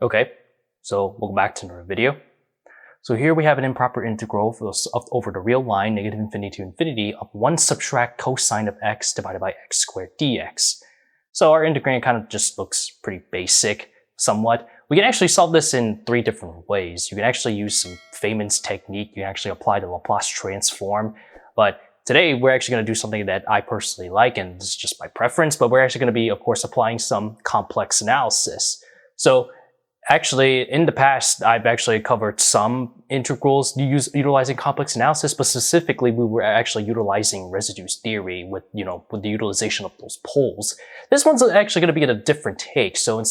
Okay, so welcome back to another video. So here we have an improper integral over the real line, negative infinity to infinity, of 1 subtract cosine of x divided by x squared dx. So our integrand kind of just looks pretty basic, somewhat. We can actually solve this in 3 different ways. You can actually use some Feynman's technique. You can actually apply the Laplace transform. But today we're actually going to do something that I personally like, and this is just my preference, but we're actually going to be, of course, applying some complex analysis. So actually, in the past, I've actually covered some integrals utilizing complex analysis, but specifically, we were actually utilizing residue theory with the utilization of those poles. This one's actually going to be at a different take. So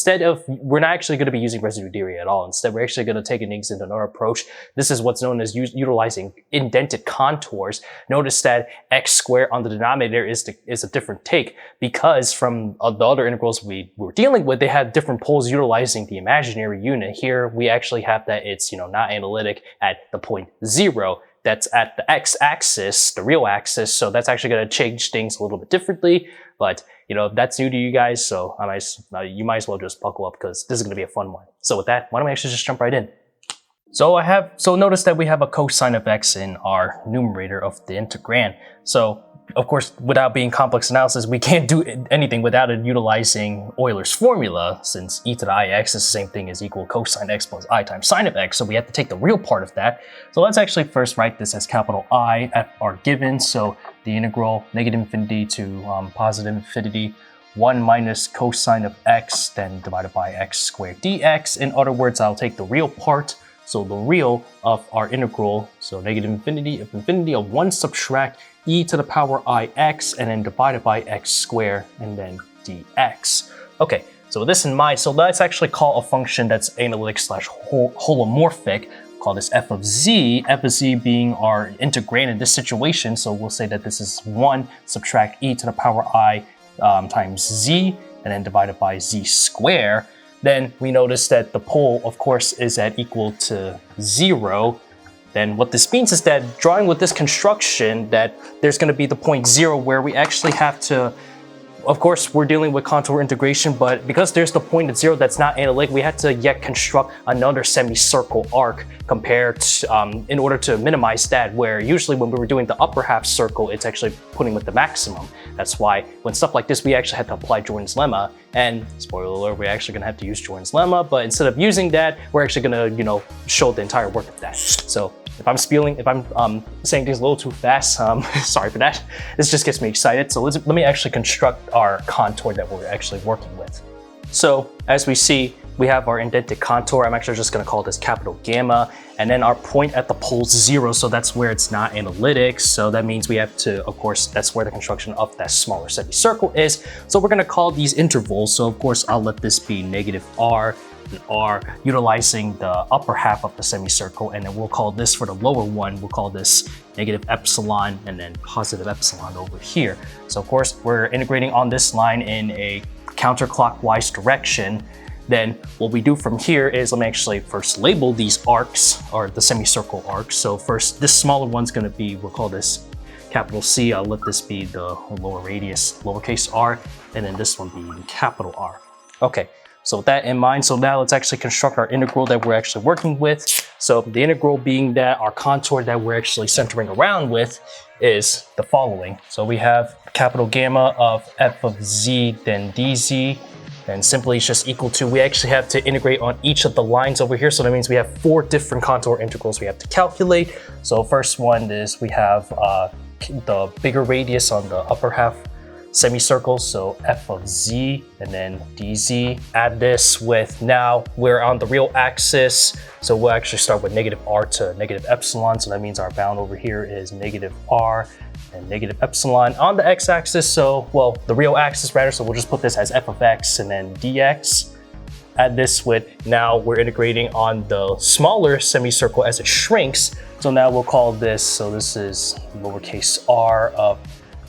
we're not actually going to be using residue theory at all. Instead, we're actually going to take things into another approach. This is what's known as utilizing indented contours. Notice that x squared on the denominator is a different take, because from the other integrals we were dealing with, they had different poles utilizing the imaginary unit. Here we actually have that it's not analytic at the point 0. That's at the x-axis, the real axis. So that's actually going to change things a little bit differently. But if that's new to you guys, so you might as well just buckle up, because this is going to be a fun one. So with that, why don't we actually just jump right in? So notice that we have a cosine of x in our numerator of the integrand. So of course, without being complex analysis, we can't do anything without it utilizing Euler's formula, since e to the ix is the same thing as equal cosine x plus I times sine of x. So we have to take the real part of that. So let's actually first write this as capital I at our given. So the integral negative infinity to positive infinity, 1 minus cosine of x, then divided by x squared dx. In other words, I'll take the real part. So the real of our integral, so negative infinity of 1 subtract e to the power ix, and then divided by x squared, and then dx. Okay, so with this in mind, so let's actually call a function that's analytic slash holomorphic. Call this f of z being our integrand in this situation. So we'll say that this is 1 subtract e to the power I times z, and then divided by z squared. Then we notice that the pole, of course, is at equal to 0. Then what this means is that drawing with this construction, that there's going to be the point 0 where we actually have to, of course, we're dealing with contour integration, but because there's the point at 0 that's not analytic, we had to yet construct another semicircle arc compared to, in order to minimize that, where usually when we were doing the upper half circle, it's actually putting with the maximum. That's why when stuff like this, we actually had to apply Jordan's lemma. And spoiler alert, we're actually gonna have to use Jordan's lemma, but instead of using that, we're actually gonna, show the entire work of that. So if I'm saying things a little too fast, sorry for that. This just gets me excited. So let me actually construct our contour that we're actually working with. So as we see, we have our indented contour. I'm actually just gonna call this capital gamma. And then our point at the pole 0, so that's where it's not analytic. So that means we have to, of course, that's where the construction of that smaller semicircle is. So we're gonna call these intervals. So of course, I'll let this be negative r and r, utilizing the upper half of the semicircle. And then we'll call this, for the lower one, we'll call this negative epsilon, and then positive epsilon over here. So of course, we're integrating on this line in a counterclockwise direction. Then what we do from here is, let me actually first label these arcs, or the semicircle arcs. So first, this smaller one's gonna be, we'll call this capital C. I'll let this be the lower radius, lowercase r, and then this one be capital R. Okay, so with that in mind, so now let's actually construct our integral that we're actually working with. So the integral being that our contour that we're actually centering around with is the following. So we have capital gamma of f of z, then dz, and simply it's just equal to, we actually have to integrate on each of the lines over here. So that means we have 4 different contour integrals we have to calculate. So first one is we have the bigger radius on the upper half semicircle, so f of z, and then dz. Add this with, now we're on the real axis, so we'll actually start with negative r to negative epsilon. So that means our bound over here is negative r and negative epsilon on the x-axis. So, well, the real axis rather, so we'll just put this as f of x and then dx. Add this with, now we're integrating on the smaller semicircle as it shrinks. So now we'll call this, so this is lowercase r of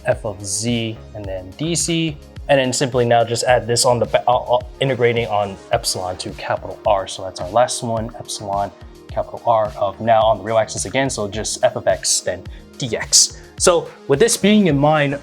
f of z and then dz. And then simply now just add this on the, integrating on epsilon to capital R. So that's our last one, epsilon, capital R of, now on the real axis again, so just f of x, then dx. So with this being in mind,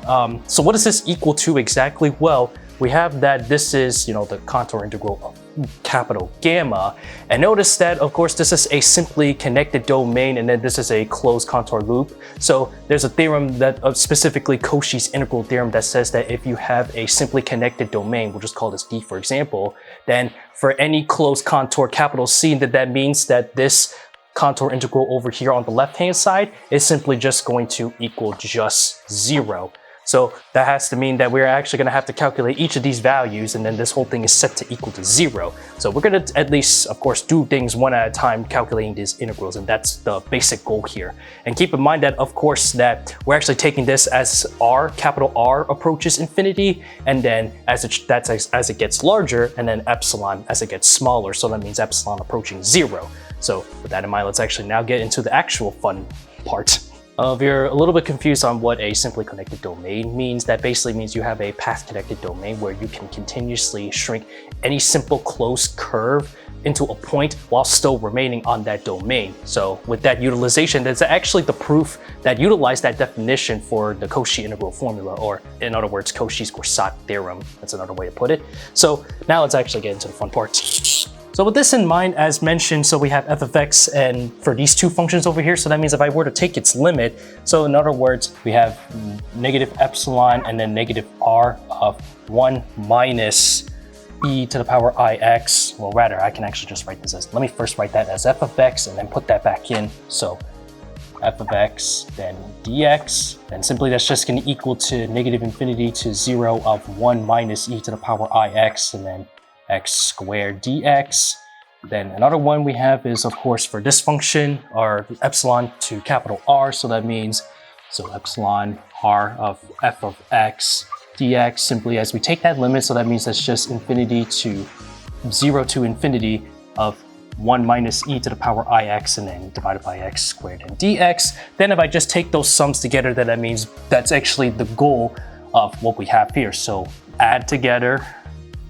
so what does this equal to exactly? Well, we have that this is, the contour integral of capital gamma. And notice that, of course, this is a simply connected domain, and then this is a closed contour loop. So there's a theorem that specifically Cauchy's integral theorem that says that if you have a simply connected domain, we'll just call this D for example, then for any closed contour capital C, that means that this contour integral over here on the left-hand side is simply just going to equal just 0. So that has to mean that we're actually going to have to calculate each of these values, and then this whole thing is set to equal to 0. So we're going to at least, of course, do things one at a time, calculating these integrals, and that's the basic goal here. And keep in mind that, of course, that we're actually taking this as R, capital R approaches infinity, and then as it gets larger, and then epsilon as it gets smaller. So that means epsilon approaching 0. So with that in mind, let's actually now get into the actual fun part. If you're a little bit confused on what a simply connected domain means, that basically means you have a path connected domain where you can continuously shrink any simple closed curve into a point while still remaining on that domain. So with that utilization, that's actually the proof that utilized that definition for the Cauchy integral formula, or in other words, Cauchy's Courcade theorem. That's another way to put it. So now let's actually get into the fun part. So with this in mind, as mentioned, so we have f of x and for these two functions over here. So that means if I were to take its limit, so in other words, we have negative epsilon and then negative r of 1 minus e to the power ix. Well, rather, I can actually just write this as, let me first write that as f of x and then put that back in. So f of x, then dx, and simply that's just going to equal to negative infinity to 0 of 1 minus e to the power ix, and then x squared dx. Then another one we have is, of course, for this function, our epsilon to capital R. So that means, so epsilon r of f of x dx, simply as we take that limit, so that means that's just infinity to 0 to infinity of 1 minus e to the power ix, and then divided by x squared and dx. Then if I just take those sums together, then that means that's actually the goal of what we have here. So add together,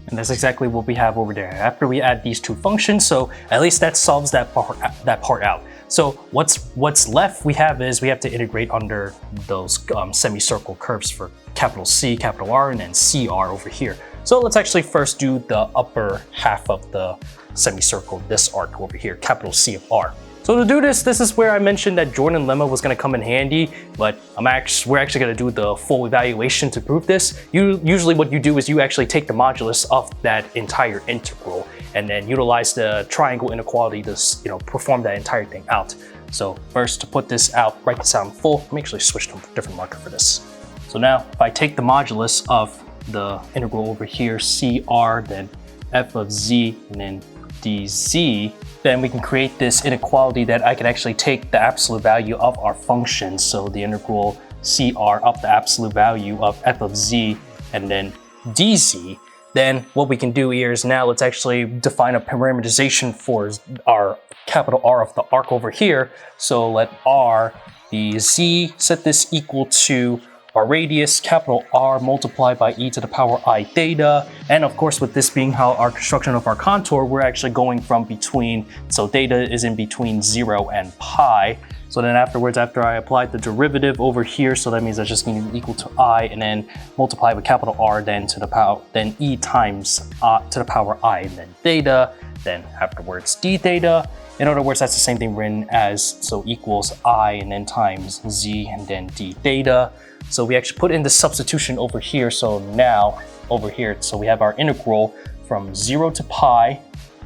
and that's exactly what we have over there after we add these two functions. So at least that solves that part out. So what's left we have to integrate under those semicircle curves for capital C, capital R, and then CR over here. So let's actually first do the upper half of the semicircle, this arc over here, capital C of R. So to do this is where I mentioned that Jordan lemma was going to come in handy, but we're actually going to do the full evaluation to prove this. Usually what you do is you actually take the modulus of that entire integral and then utilize the triangle inequality to perform that entire thing out. So first, to put this out, write this out in full. Let me actually switch to a different marker for this. So now if I take the modulus of the integral over here, CR, then f of z, and then dz, then we can create this inequality that I can actually take the absolute value of our function. So the integral CR of the absolute value of f of z and then dz. Then what we can do here is now let's actually define a parameterization for our capital R of the arc over here. So let R be z, set this equal to our radius, capital R, multiplied by e to the power I theta. And of course, with this being how our construction of our contour, we're actually going from between, so theta is in between 0 and pi. So then afterwards, after I applied the derivative over here, so that means that's just going to be equal to I, and then multiply with capital R, then to the power, then e times to the power I, and then theta, then afterwards d theta. In other words, that's the same thing written as, so equals I, and then times z, and then d theta. So we actually put in the substitution over here. So now over here, so we have our integral from 0 to pi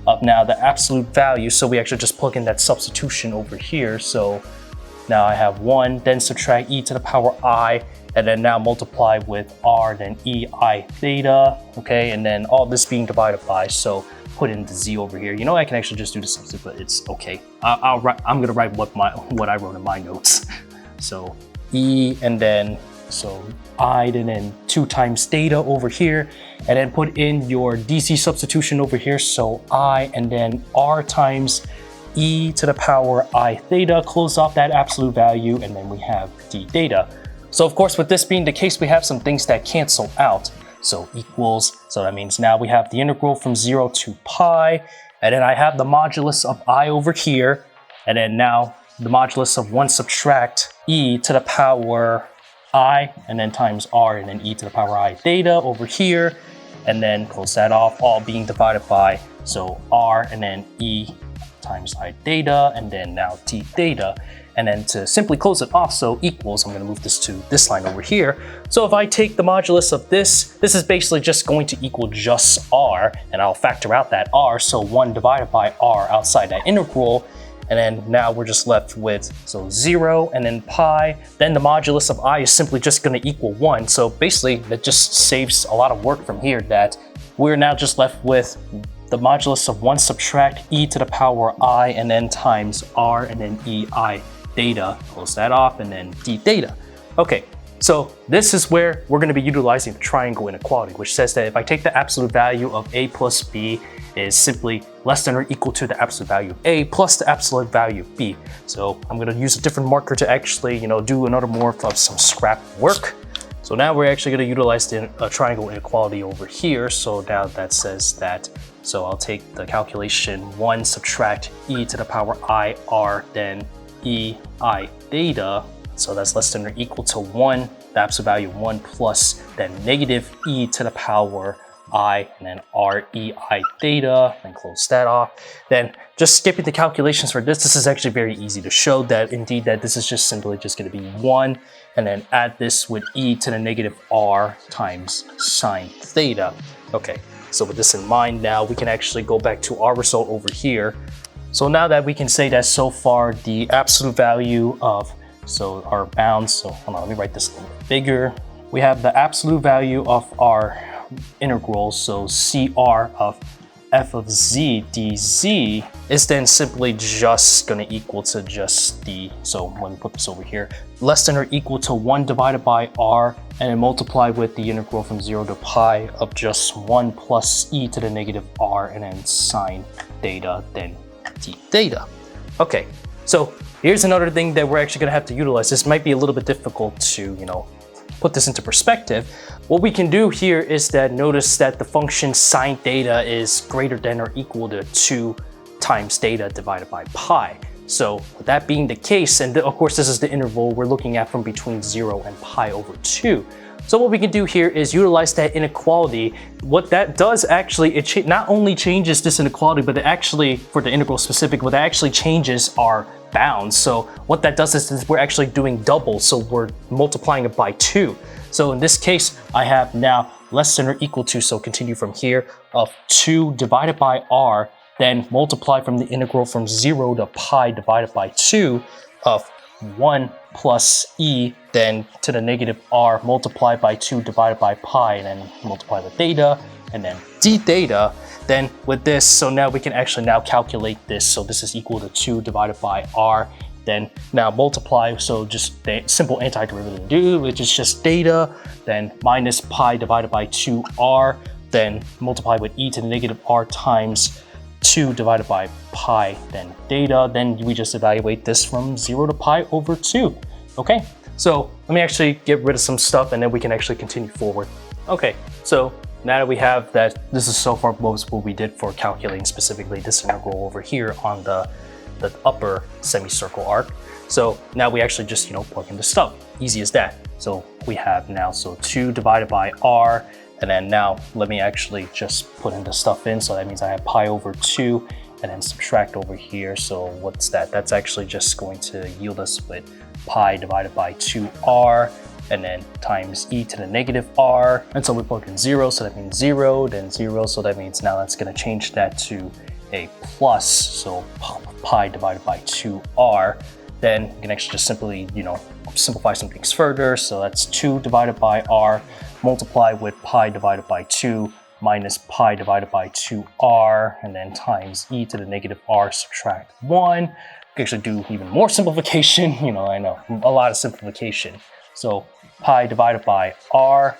of now the absolute value. So we actually just plug in that substitution over here. So now I have 1, then subtract e to the power I, and then now multiply with r, then e I theta. Okay, and then all this being divided by, so put in the z over here. You know, I can actually just do the substitute, but it's okay. I'm gonna write what I wrote in my notes. So e, and then so I, and then 2 times theta over here, and then put in your DC substitution over here. So I, and then r times e to the power I theta, close off that absolute value, and then we have d theta. So of course, with this being the case, we have some things that cancel out. So equals, so that means now we have the integral from 0 to pi, and then I have the modulus of I over here, and then now the modulus of 1 subtract e to the power I, and then times r, and then e to the power I theta over here. and then close that off, all being divided by, so r and then e times I theta, and then now d theta. And then to simply close it off, so equals, I'm gonna move this to this line over here. So if I take the modulus of this is basically just going to equal just r, and I'll factor out that r, so 1 divided by r outside that integral. And then now we're just left with, so 0 and then pi. Then the modulus of I is simply just gonna equal 1. So basically that just saves a lot of work from here, that we're now just left with the modulus of 1 subtract e to the power I and then times r and then e I theta, close that off, and then d theta. Okay, so this is where we're going to be utilizing the triangle inequality, which says that if I take the absolute value of a plus b is simply less than or equal to the absolute value of a plus the absolute value of b. So I'm going to use a different marker to actually, do another more of some scrap work. So now we're actually going to utilize the triangle inequality over here. So now that says that, so I'll take the calculation 1 subtract e to the power I r, then e I theta, so that's less than or equal to 1, the absolute value of 1 plus then negative e to the power I and then r e I theta, and close that off. Then just skipping the calculations for this is actually very easy to show that indeed that this is just simply just going to be 1, and then add this with e to the negative r times sine theta. Okay, so with this in mind, now we can actually go back to our result over here. So now that we can say that so far the absolute value of, so our bounds, so hold on, let me write this a little bit bigger. We have the absolute value of our integral, so CR of f of z dz is then simply just going to equal to just the, so when we put this over here, less than or equal to 1 divided by r, and then multiply with the integral from 0 to pi of just 1 plus e to the negative r, and then sine theta, then d theta. Okay, so here's another thing that we're actually going to have to utilize. This might be a little bit difficult to, put this into perspective. What we can do here is that notice that the function sine theta is greater than or equal to 2 times theta divided by pi. So with that being the case, and of course this is the interval we're looking at from between 0 and pi over 2. So what we can do here is utilize that inequality. What that does actually, it not only changes this inequality, but it actually, for the integral specific, what that actually changes our bounds. So what that does is we're actually doing double, so we're multiplying it by 2. So in this case, I have now less than or equal to, so continue from here, of 2 divided by r, then multiply from the integral from 0 to pi divided by 2 of 1 plus e, then to the negative r, multiplied by 2 divided by pi, and then multiply the theta, and then d theta. Then with this, so now we can actually now calculate this. So this is equal to 2 divided by r, then now multiply, so just the simple antiderivative do, which is just theta, then minus pi divided by 2r, then multiply with e to the negative r times 2 divided by pi, then theta. Then we just evaluate this from 0 to pi over 2. Okay, so let me actually get rid of some stuff and then we can actually continue forward. Okay, so now that we have that, this is so far what we did for calculating specifically this integral over here on the upper semicircle arc. So now we actually just, plug in the stuff. Easy as that. So we have now, so 2 divided by r, and then now let me actually just put in the stuff in. So that means I have pi over 2 and then subtract over here. So what's that? That's actually just going to yield us with pi divided by 2r and then times e to the negative r. And so we plug in 0, so that means 0, then 0. So that means now that's going to change that to a plus, so pi divided by 2r. Then you can actually just simply, simplify some things further. So that's 2 divided by r, multiply with pi divided by 2 minus pi divided by 2r, and then times e to the negative r, subtract 1. You can actually do even more simplification. I know, a lot of simplification. So pi divided by r,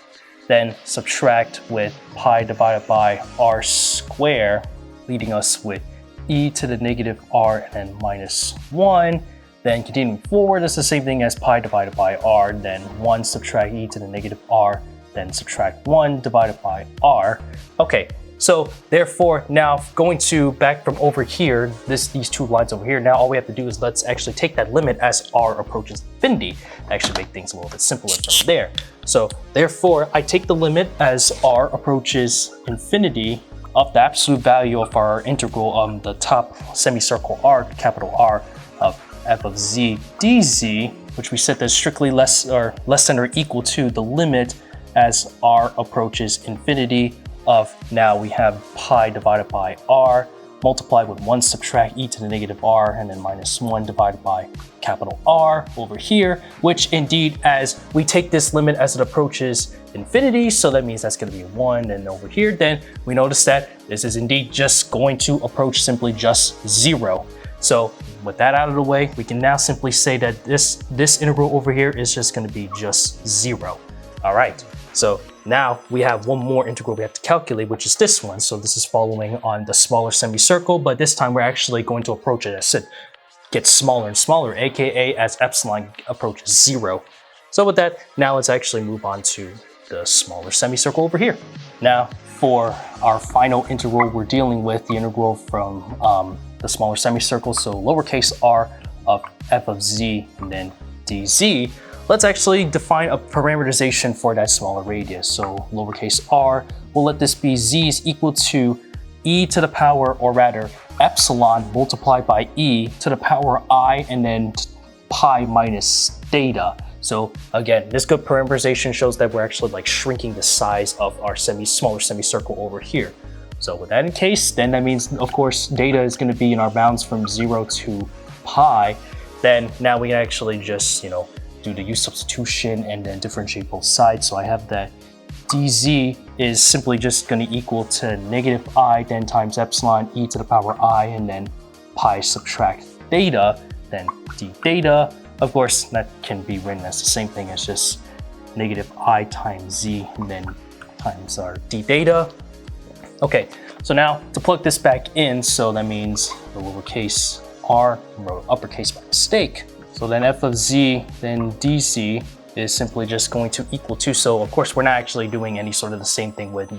then subtract with pi divided by r squared, leaving us with e to the negative r and then minus 1. Then continuing forward, it's the same thing as pi divided by r, then 1 subtract e to the negative r, then subtract 1 divided by r. Okay, So therefore, now going to back from over here, these two lines over here, now all we have to do is let's actually take that limit as r approaches infinity. Actually make things a little bit simpler from there. So therefore, I take the limit as r approaches infinity of the absolute value of our integral on the top semicircle r, capital R, of f of z dz, which we set as strictly less than or equal to the limit as r approaches infinity of, now we have pi divided by r multiplied with 1 subtract e to the negative r and then minus 1 divided by capital R over here, which indeed, as we take this limit as it approaches infinity, so that means that's going to be 1, and over here then we notice that this is indeed just going to approach simply just 0. So with that out of the way, we can now simply say that this integral over here is just going to be just 0. All right, so now we have one more integral we have to calculate, which is this one. So this is following on the smaller semicircle, but this time we're actually going to approach it as it gets smaller and smaller, aka as epsilon approaches 0. So with that, now let's actually move on to the smaller semicircle over here. Now for our final integral, we're dealing with the integral from the smaller semicircle, so lowercase r of f of z and then dz. Let's actually define a parameterization for that smaller radius. So lowercase r, we'll let this be z is equal to e to the power, or rather epsilon multiplied by e to the power I and then pi minus theta. So again, this good parameterization shows that we're actually like shrinking the size of our smaller semicircle over here. So with that in case, then that means of course data is going to be in our bounds from 0 to pi. Then now we can actually just, do the u substitution and then differentiate both sides. So I have that dz is simply just going to equal to negative I then times epsilon e to the power I and then pi subtract theta, then d theta. Of course, that can be written as the same thing as just negative I times z and then times our d theta. Okay, so now to plug this back in, so that means the lowercase r, wrote uppercase by mistake. So then f of z, then dz is simply just going to equal to, so of course we're not actually doing any sort of the same thing with,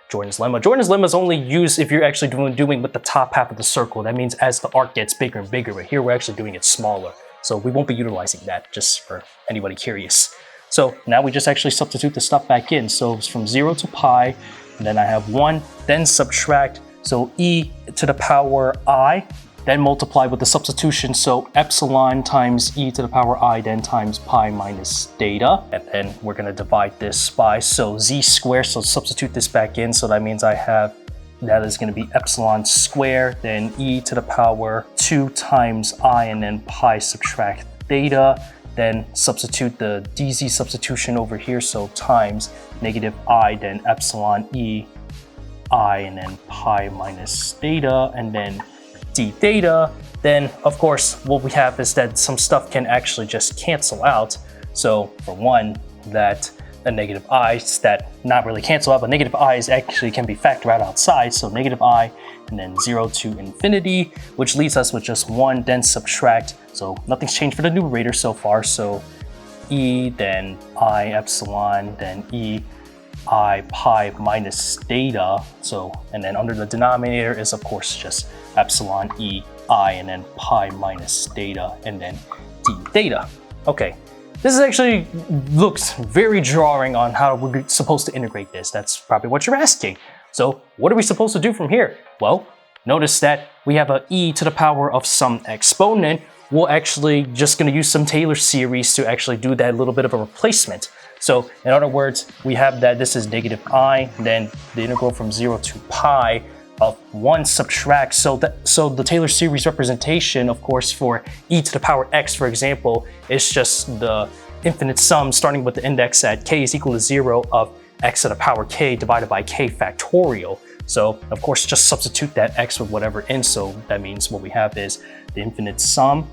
Jordan's lemma. Jordan's lemma is only used if you're actually doing with the top half of the circle. That means as the arc gets bigger and bigger, but here we're actually doing it smaller. So we won't be utilizing that, just for anybody curious. So now we just actually substitute the stuff back in. So it's from 0 to pi, and then I have 1, then subtract, so e to the power I, then multiply with the substitution, so epsilon times e to the power I, then times pi minus theta. And then we're gonna divide this by, so z squared, so substitute this back in, so that means I have, that is gonna be epsilon squared, then e to the power 2 times I, and then pi subtract theta. Then substitute the dz substitution over here, so times negative I, then epsilon e I, and then pi minus theta, and then d theta. Then of course what we have is that some stuff can actually just cancel out. So for one, that a negative i's that not really cancel out, but negative i's actually can be factored out outside. So negative I and then 0 to infinity, which leaves us with just 1, then subtract. So nothing's changed for the numerator so far. So e, then I epsilon, then e I pi minus theta. So, and then under the denominator is of course just epsilon e I and then pi minus theta and then d theta. Okay, this is actually looks very jarring on how we're supposed to integrate this. That's probably what you're asking. So what are we supposed to do from here? Well, notice that we have a e to the power of some exponent. We're actually just going to use some Taylor series to actually do that little bit of a replacement. So in other words, we have that this is negative I, then the integral from 0 to pi of 1 subtract. So the Taylor series representation, of course, for e to the power x, for example, is just the infinite sum starting with the index at k is equal to 0 of x to the power k divided by k factorial. So of course, just substitute that x with whatever in. So that means what we have is the infinite sum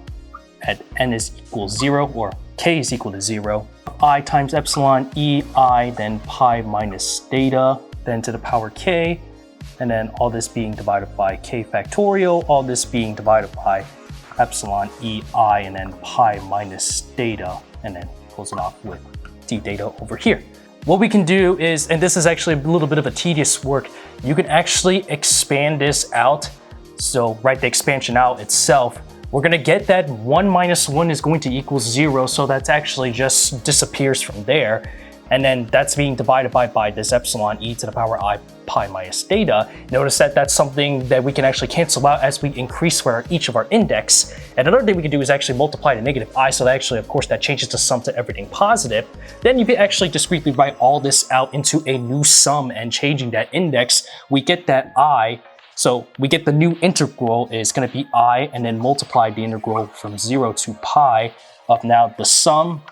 at n is equal 0, or k is equal to 0, I times epsilon e I, then pi minus theta, then to the power k, and then all this being divided by k factorial, all this being divided by epsilon e I, and then pi minus theta, and then close it off with d theta over here. what we can do is, and this is actually a little bit of a tedious work, you can actually expand this out. So write the expansion out itself. We're gonna get that 1 minus 1 is going to equal 0, so that's actually just disappears from there. And then that's being divided by this epsilon e to the power I pi minus theta. Notice that that's something that we can actually cancel out as we increase for each of our index. And another thing we can do is actually multiply the negative I, so that actually, of course, that changes the sum to everything positive. Then you can actually discretely write all this out into a new sum, and changing that index, we get that I. So we get the new integral is going to be I, and then multiply the integral from 0 to pi of now the sum.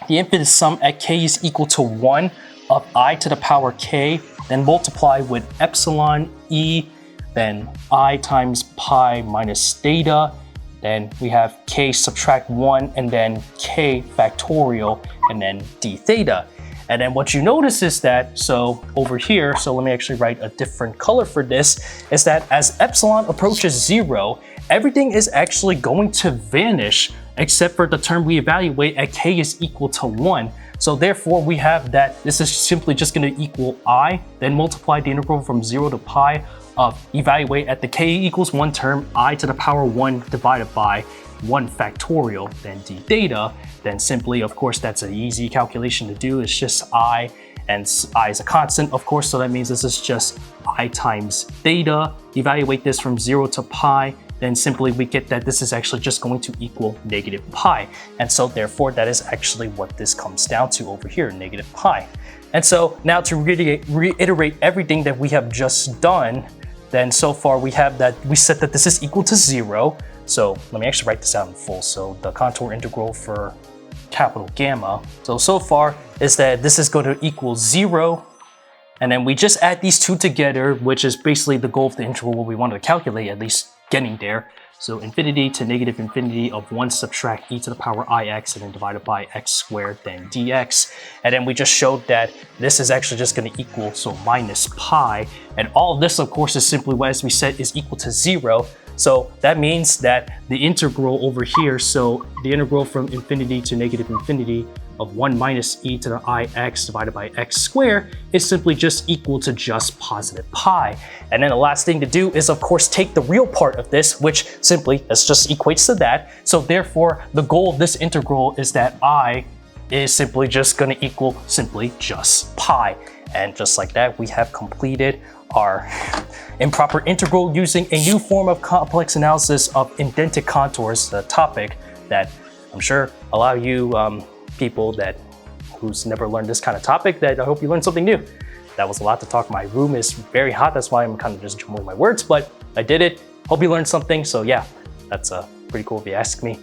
The infinite sum at k is equal to 1 of I to the power k, then multiply with epsilon e, then I times pi minus theta, then we have k subtract 1, and then k factorial, and then d theta. And then what you notice is that, so over here, so let me actually write a different color for this, is that as epsilon approaches 0, everything is actually going to vanish except for the term we evaluate at k is equal to 1. So therefore we have that this is simply just going to equal I, then multiply the integral from 0 to pi of evaluate at the k equals 1 term, I to the power 1 divided by 1 factorial, then d theta. Then simply, of course, that's an easy calculation to do. It's just I, and I is a constant, of course, so that means this is just I times theta. Evaluate this from 0 to pi, then simply we get that this is actually just going to equal negative pi. And so therefore, that is actually what this comes down to over here, negative pi. And so now to reiterate everything that we have just done, then so far we have that we set that this is equal to 0. So let me actually write this out in full. So the contour integral for capital gamma. So far is that this is going to equal 0. And then we just add these two together, which is basically the goal of the integral, what we wanted to calculate, at least getting there. So infinity to negative infinity of 1 subtract e to the power ix, and then divided by x squared, then dx. And then we just showed that this is actually just going to equal, so minus pi. And all of this, of course, is simply, as we said, is equal to 0. So that means that the integral over here, so the integral from infinity to negative infinity of 1 minus e to the ix divided by x squared is simply just equal to just positive pi. And then the last thing to do is, of course, take the real part of this, which simply just equates to that. So therefore, the goal of this integral is that I is simply just going to equal simply just pi. And just like that, we have completed our improper integral using a new form of complex analysis of indented contours, the topic that I'm sure a lot of you people who's never learned this kind of topic, that I hope you learned something new. That was a lot to talk. My room is very hot, that's why I'm kind of just jumbling my words, but I did it. Hope you learned something. So yeah, that's pretty cool if you ask me.